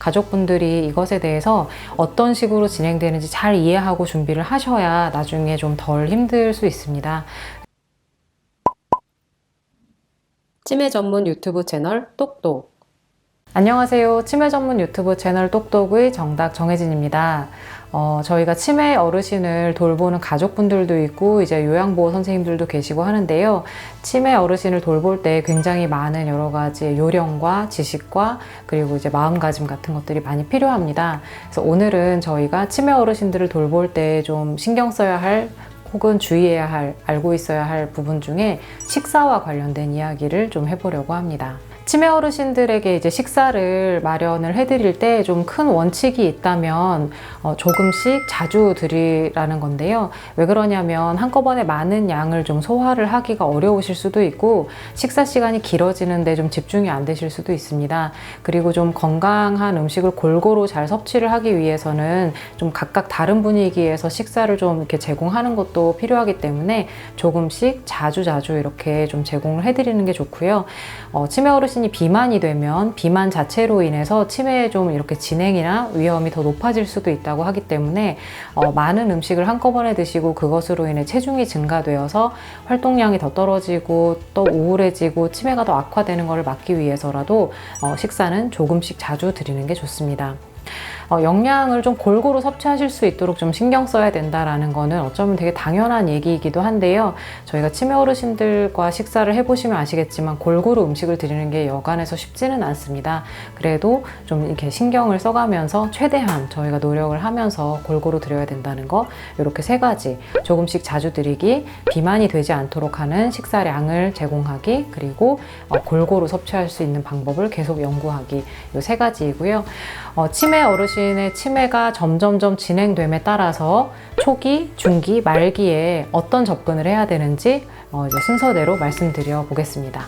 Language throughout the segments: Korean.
가족분들이 이것에 대해서 어떤 식으로 진행되는지 잘 이해하고 준비를 하셔야 나중에 좀 덜 힘들 수 있습니다. 치매 전문 유튜브 채널 똑똑. 안녕하세요. 치매 전문 유튜브 채널 똑똑의 정답 정혜진입니다. 저희가 치매 어르신을 돌보는 가족분들도 있고 이제 요양보호 선생님들도 계시고 하는데요. 치매 어르신을 돌볼 때 굉장히 많은 여러 가지 요령과 지식과 그리고 이제 마음가짐 같은 것들이 많이 필요합니다. 그래서 오늘은 저희가 치매 어르신들을 돌볼 때 좀 신경 써야 할 혹은 주의해야 할, 알고 있어야 할 부분 중에 식사와 관련된 이야기를 좀 해보려고 합니다. 치매 어르신들에게 이제 식사를 마련을 해드릴 때 좀 큰 원칙이 있다면 조금씩 자주 드리라는 건데요. 왜 그러냐면 한꺼번에 많은 양을 좀 소화를 하기가 어려우실 수도 있고 식사 시간이 길어지는데 좀 집중이 안 되실 수도 있습니다. 그리고 좀 건강한 음식을 골고루 잘 섭취를 하기 위해서는 좀 각각 다른 분위기에서 식사를 좀 이렇게 제공하는 것도 필요하기 때문에 조금씩 자주 이렇게 좀 제공을 해드리는 게 좋고요. 치매 어르신이 비만이 되면 비만 자체로 인해서 치매에 좀 이렇게 진행이나 위험이 더 높아질 수도 있다고 하기 때문에 많은 음식을 한꺼번에 드시고 그것으로 인해 체중이 증가되어서 활동량이 더 떨어지고 또 우울해지고 치매가 더 악화되는 것을 막기 위해서라도 식사는 조금씩 자주 드리는 게 좋습니다. 영양을 좀 골고루 섭취하실 수 있도록 좀 신경 써야 된다라는 거는 어쩌면 되게 당연한 얘기이기도 한데요. 저희가 치매 어르신들과 식사를 해보시면 아시겠지만 골고루 음식을 드리는 게 여간해서 쉽지는 않습니다. 그래도 좀 이렇게 신경을 써가면서 최대한 저희가 노력을 하면서 골고루 드려야 된다는 거, 이렇게 세 가지 조금씩 자주 드리기, 비만이 되지 않도록 하는 식사량을 제공하기, 그리고 골고루 섭취할 수 있는 방법을 계속 연구하기, 이 세 가지이고요. 치매 어르신의 치매가 점점점 진행됨에 따라서 초기, 중기, 말기에 어떤 접근을 해야 되는지 이제 순서대로 말씀드려 보겠습니다.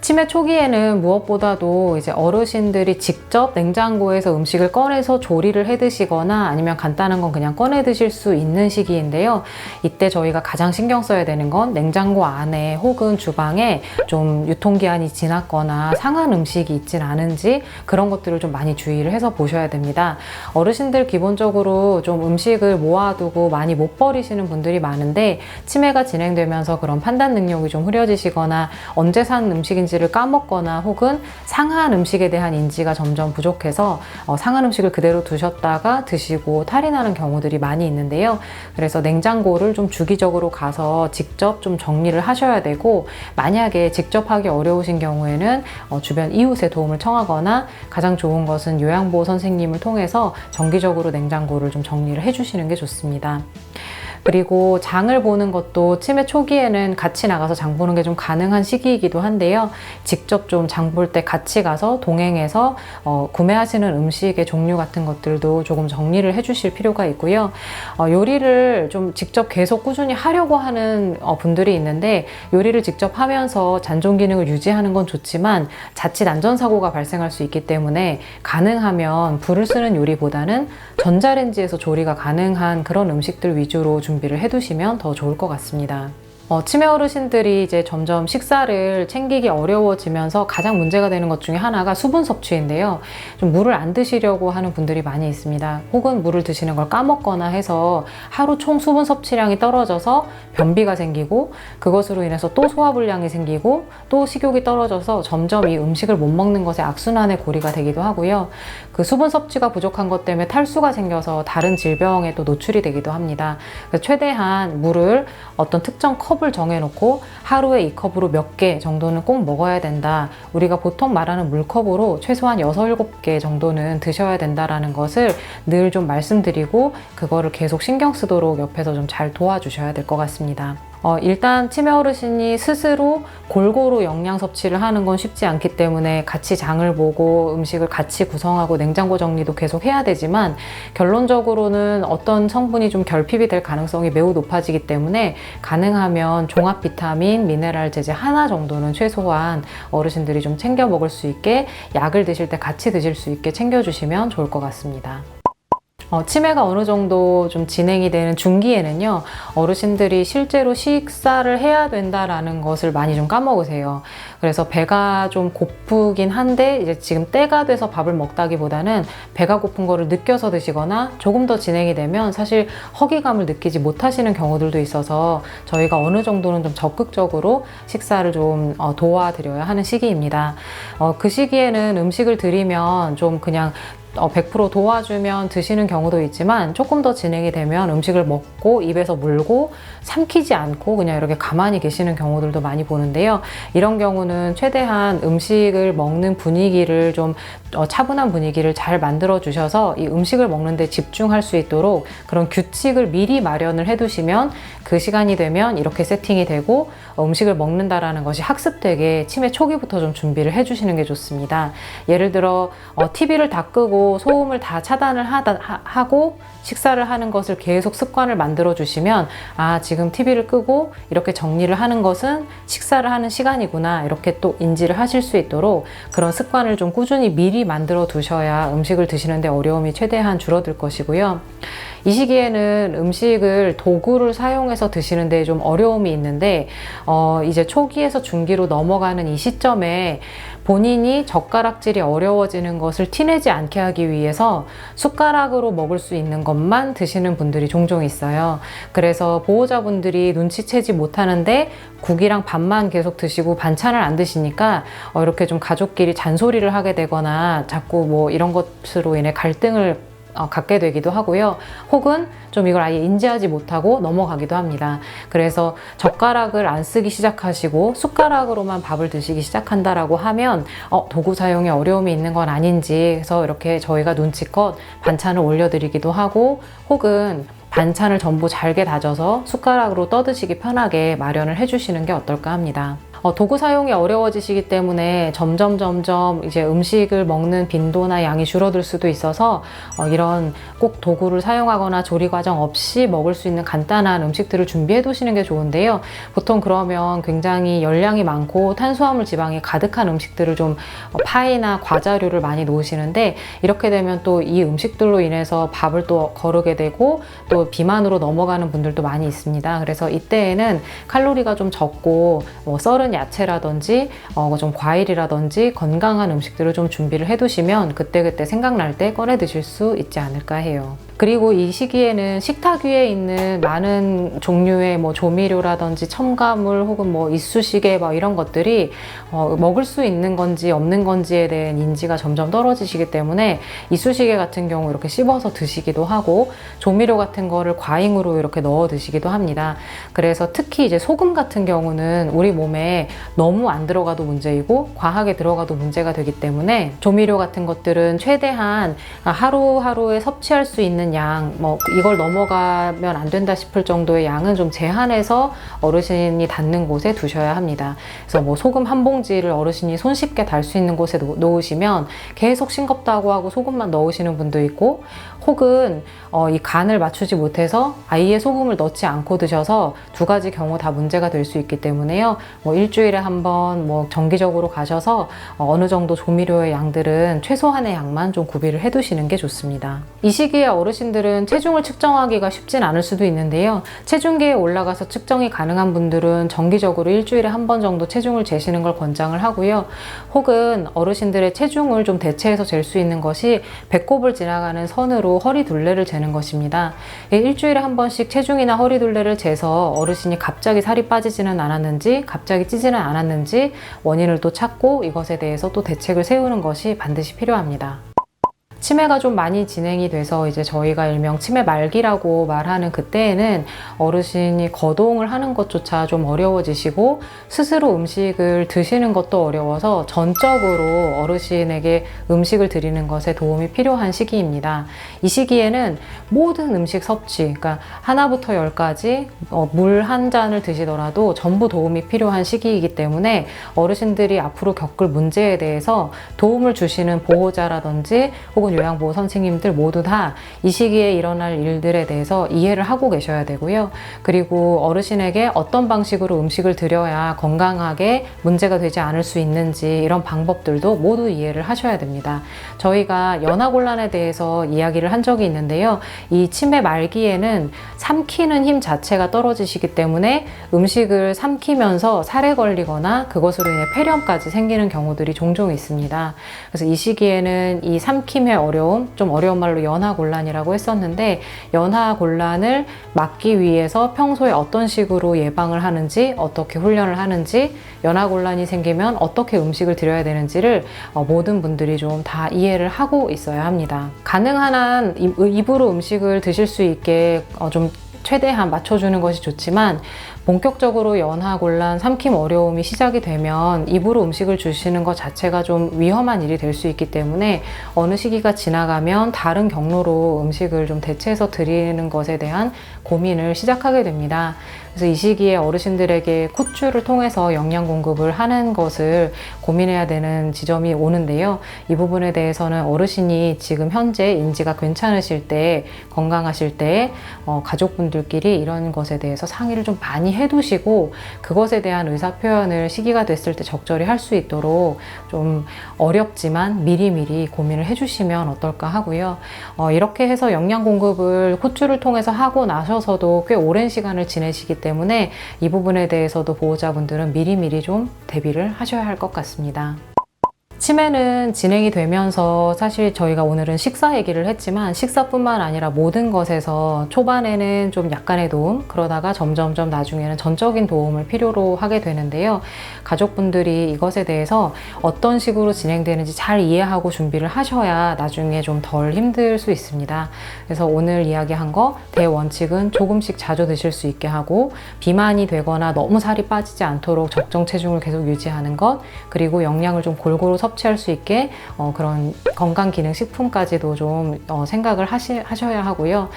치매 초기에는 무엇보다도 이제 어르신들이 직접 냉장고에서 음식을 꺼내서 조리를 해 드시거나 아니면 간단한 건 그냥 꺼내 드실 수 있는 시기인데요. 이때 저희가 가장 신경 써야 되는 건 냉장고 안에 혹은 주방에 좀 유통기한이 지났거나 상한 음식이 있진 않은지 그런 것들을 좀 많이 주의를 해서 보셔야 됩니다. 어르신들 기본적으로 좀 음식을 모아두고 많이 못 버리시는 분들이 많은데 치매가 진행되면서 그런 판단 능력이 좀 흐려지시거나 언제 산 음식인지 를 까먹거나 혹은 상한 음식에 대한 인지가 점점 부족해서 상한 음식을 그대로 두셨다가 드시고 탈이 나는 경우들이 많이 있는데요. 그래서 냉장고를 좀 주기적으로 가서 직접 좀 정리를 하셔야 되고, 만약에 직접 하기 어려우신 경우에는 주변 이웃의 도움을 청하거나 가장 좋은 것은 요양보호 선생님을 통해서 정기적으로 냉장고를 좀 정리를 해주시는 게 좋습니다. 그리고 장을 보는 것도 치매 초기에는 같이 나가서 장 보는 게 좀 가능한 시기이기도 한데요. 직접 좀 장 볼 때 같이 가서 동행해서 구매하시는 음식의 종류 같은 것들도 조금 정리를 해주실 필요가 있고요. 요리를 좀 직접 계속 꾸준히 하려고 하는 분들이 있는데, 요리를 직접 하면서 잔존 기능을 유지하는 건 좋지만 자칫 안전사고가 발생할 수 있기 때문에 가능하면 불을 쓰는 요리보다는 전자레인지에서 조리가 가능한 그런 음식들 위주로 준비를 해두시면 더 좋을 것 같습니다. 치매 어르신들이 이제 점점 식사를 챙기기 어려워지면서 가장 문제가 되는 것 중에 하나가 수분 섭취인데요. 좀 물을 안 드시려고 하는 분들이 많이 있습니다. 혹은 물을 드시는 걸 까먹거나 해서 하루 총 수분 섭취량이 떨어져서 변비가 생기고 그것으로 인해서 또 소화불량이 생기고 또 식욕이 떨어져서 점점 이 음식을 못 먹는 것에 악순환의 고리가 되기도 하고요. 그 수분 섭취가 부족한 것 때문에 탈수가 생겨서 다른 질병에 또 노출이 되기도 합니다. 그래서 최대한 물을 어떤 특정 컵을 정해놓고 하루에 이 컵으로 몇 개 정도는 꼭 먹어야 된다. 우리가 보통 말하는 물컵으로 최소한 6, 7개 정도는 드셔야 된다라는 것을 늘 좀 말씀드리고 그거를 계속 신경 쓰도록 옆에서 좀 잘 도와주셔야 될 것 같습니다. 일단 치매 어르신이 스스로 골고루 영양 섭취를 하는 건 쉽지 않기 때문에 같이 장을 보고 음식을 같이 구성하고 냉장고 정리도 계속 해야 되지만, 결론적으로는 어떤 성분이 좀 결핍이 될 가능성이 매우 높아지기 때문에 가능하면 종합 비타민, 미네랄 제제 하나 정도는 최소한 어르신들이 좀 챙겨 먹을 수 있게, 약을 드실 때 같이 드실 수 있게 챙겨주시면 좋을 것 같습니다. 치매가 어느 정도 좀 진행이 되는 중기에는요, 어르신들이 실제로 식사를 해야 된다라는 것을 많이 좀 까먹으세요. 그래서 배가 좀 고프긴 한데, 이제 지금 때가 돼서 밥을 먹다기보다는 배가 고픈 거를 느껴서 드시거나 조금 더 진행이 되면 사실 허기감을 느끼지 못하시는 경우들도 있어서 저희가 어느 정도는 좀 적극적으로 식사를 좀 도와드려야 하는 시기입니다. 그 시기에는 음식을 드리면 좀 그냥 100% 도와주면 드시는 경우도 있지만 조금 더 진행이 되면 음식을 먹고 입에서 물고 삼키지 않고 그냥 이렇게 가만히 계시는 경우들도 많이 보는데요. 이런 경우는 최대한 음식을 먹는 분위기를 좀 차분한 분위기를 잘 만들어 주셔서 이 음식을 먹는데 집중할 수 있도록 그런 규칙을 미리 마련을 해 두시면 그 시간이 되면 이렇게 세팅이 되고 음식을 먹는다라는 것이 학습되게 치매 초기부터 좀 준비를 해 주시는 게 좋습니다. 예를 들어 TV를 다 끄고 소음을 다 차단을 하고 식사를 하는 것을 계속 습관을 만들어 주시면 지금 TV를 끄고 이렇게 정리를 하는 것은 식사를 하는 시간이구나 이렇게 또 인지를 하실 수 있도록 그런 습관을 좀 꾸준히 미리 만들어 두셔야 음식을 드시는데 어려움이 최대한 줄어들 것이고요. 이 시기에는 음식을 도구를 사용해서 드시는데 좀 어려움이 있는데 이제 초기에서 중기로 넘어가는 이 시점에 본인이 젓가락질이 어려워지는 것을 티내지 않게 하기 위해서 숟가락으로 먹을 수 있는 것만 드시는 분들이 종종 있어요. 그래서 보호자분들이 눈치채지 못하는데 국이랑 밥만 계속 드시고 반찬을 안 드시니까 이렇게 좀 가족끼리 잔소리를 하게 되거나 자꾸 뭐 이런 것으로 인해 갈등을 갖게 되기도 하고요. 혹은 좀 이걸 아예 인지하지 못하고 넘어가기도 합니다. 그래서 젓가락을 안 쓰기 시작하시고 숟가락으로만 밥을 드시기 시작한다라고 하면 도구 사용에 어려움이 있는 건 아닌지 해서 이렇게 저희가 눈치껏 반찬을 올려드리기도 하고 혹은 반찬을 전부 잘게 다져서 숟가락으로 떠드시기 편하게 마련을 해주시는 게 어떨까 합니다. 도구 사용이 어려워지시기 때문에 점점 이제 음식을 먹는 빈도나 양이 줄어들 수도 있어서 이런 꼭 도구를 사용하거나 조리 과정 없이 먹을 수 있는 간단한 음식들을 준비해 두시는 게 좋은데요. 보통 그러면 굉장히 열량이 많고 탄수화물 지방이 가득한 음식들을 좀 파이나 과자류를 많이 놓으시는데 이렇게 되면 또 이 음식들로 인해서 밥을 또 거르게 되고 또 비만으로 넘어가는 분들도 많이 있습니다. 그래서 이때에는 칼로리가 좀 적고 썰은 야채라든지 좀 과일이라든지 건강한 음식들을 좀 준비를 해두시면 그때그때 생각날 때 꺼내 드실 수 있지 않을까 해요. 그리고 이 시기에는 식탁 위에 있는 많은 종류의 조미료라든지 첨가물 혹은 이쑤시개 이런 것들이 먹을 수 있는 건지 없는 건지에 대한 인지가 점점 떨어지시기 때문에 이쑤시개 같은 경우 이렇게 씹어서 드시기도 하고 조미료 같은 거를 과잉으로 이렇게 넣어 드시기도 합니다. 그래서 특히 이제 소금 같은 경우는 우리 몸에 너무 안 들어가도 문제이고 과하게 들어가도 문제가 되기 때문에 조미료 같은 것들은 최대한 하루하루에 섭취할 수 있는 양, 이걸 넘어가면 안 된다 싶을 정도의 양은 좀 제한해서 어르신이 닿는 곳에 두셔야 합니다. 그래서 소금 한 봉지를 어르신이 손쉽게 달 수 있는 곳에 놓으시면 계속 싱겁다고 하고 소금만 넣으시는 분도 있고 혹은 이 간을 맞추지 못해서 아예 소금을 넣지 않고 드셔서 두 가지 경우 다 문제가 될 수 있기 때문에요. 일주일에 한 번 정기적으로 가셔서 어느 정도 조미료의 양들은 최소한의 양만 좀 구비를 해 두시는 게 좋습니다. 이 시기에 어르신들은 체중을 측정하기가 쉽진 않을 수도 있는데요. 체중계에 올라가서 측정이 가능한 분들은 정기적으로 일주일에 한 번 정도 체중을 재시는 걸 권장을 하고요. 혹은 어르신들의 체중을 좀 대체해서 잴 수 있는 것이 배꼽을 지나가는 선으로 허리 둘레를 재는 것입니다. 일주일에 한 번씩 체중이나 허리 둘레를 재서 어르신이 갑자기 살이 빠지지는 않았는지 갑자기 찌지는 않았는지 원인을 또 찾고 이것에 대해서 또 대책을 세우는 것이 반드시 필요합니다. 치매가 좀 많이 진행이 돼서 이제 저희가 일명 치매 말기라고 말하는 그때에는 어르신이 거동을 하는 것조차 좀 어려워지시고 스스로 음식을 드시는 것도 어려워서 전적으로 어르신에게 음식을 드리는 것에 도움이 필요한 시기입니다. 이 시기에는 모든 음식 섭취, 그러니까 하나부터 열까지 물 한 잔을 드시더라도 전부 도움이 필요한 시기이기 때문에 어르신들이 앞으로 겪을 문제에 대해서 도움을 주시는 보호자라든지 혹은 혹은 요양보호 선생님들 모두 다 이 시기에 일어날 일들에 대해서 이해를 하고 계셔야 되고요. 그리고 어르신에게 어떤 방식으로 음식을 드려야 건강하게 문제가 되지 않을 수 있는지 이런 방법들도 모두 이해를 하셔야 됩니다. 저희가 연하곤란에 대해서 이야기를 한 적이 있는데요. 이 치매 말기에는 삼키는 힘 자체가 떨어지시기 때문에 음식을 삼키면서 살에 걸리거나 그것으로 인해 폐렴까지 생기는 경우들이 종종 있습니다. 그래서 이 시기에는 이 삼킴의 어려움, 좀 어려운 말로 연하곤란이라고 했었는데, 연하곤란을 막기 위해서 평소에 어떤 식으로 예방을 하는지, 어떻게 훈련을 하는지, 연하곤란이 생기면 어떻게 음식을 드려야 되는지를 모든 분들이 좀 다 이해를 하고 있어야 합니다. 가능한 한 입으로 음식을 드실 수 있게 좀 최대한 맞춰주는 것이 좋지만, 본격적으로 연하곤란, 삼킴 어려움이 시작이 되면 입으로 음식을 주시는 것 자체가 좀 위험한 일이 될 수 있기 때문에 어느 시기가 지나가면 다른 경로로 음식을 좀 대체해서 드리는 것에 대한 고민을 시작하게 됩니다. 그래서 이 시기에 어르신들에게 콧줄을 통해서 영양 공급을 하는 것을 고민해야 되는 지점이 오는데요. 이 부분에 대해서는 어르신이 지금 현재 인지가 괜찮으실 때, 건강하실 때 가족분들끼리 이런 것에 대해서 상의를 좀 많이 해두시고, 그것에 대한 의사 표현을 시기가 됐을 때 적절히 할 수 있도록 좀 어렵지만 미리미리 고민을 해주시면 어떨까 하고요. 이렇게 해서 영양 공급을 콧줄을 통해서 하고 나셔서도 꽤 오랜 시간을 지내시기 때문에 이 부분에 대해서도 보호자분들은 미리미리 좀 대비를 하셔야 할 것 같습니다. 치매는 진행이 되면서 사실 저희가 오늘은 식사 얘기를 했지만, 식사뿐만 아니라 모든 것에서 초반에는 좀 약간의 도움, 그러다가 점점점 나중에는 전적인 도움을 필요로 하게 되는데요. 가족분들이 이것에 대해서 어떤 식으로 진행되는지 잘 이해하고 준비를 하셔야 나중에 좀 덜 힘들 수 있습니다. 그래서 오늘 이야기한 거, 대원칙은 조금씩 자주 드실 수 있게 하고, 비만이 되거나 너무 살이 빠지지 않도록 적정 체중을 계속 유지하는 것, 그리고 영양을 좀 골고루 섭취할 수 있게 그런 건강기능식품까지도 좀 생각을 하셔야 하고요.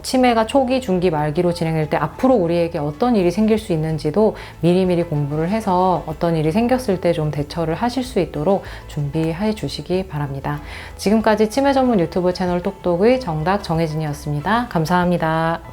치매가 초기, 중기, 말기로 진행될 때 앞으로 우리에게 어떤 일이 생길 수 있는지도 미리미리 공부를 해서 어떤 일이 생겼을 때 좀 대처를 하실 수 있도록 준비해 주시기 바랍니다. 지금까지 치매 전문 유튜브 채널 똑똑의 정답 정혜진이었습니다. 감사합니다.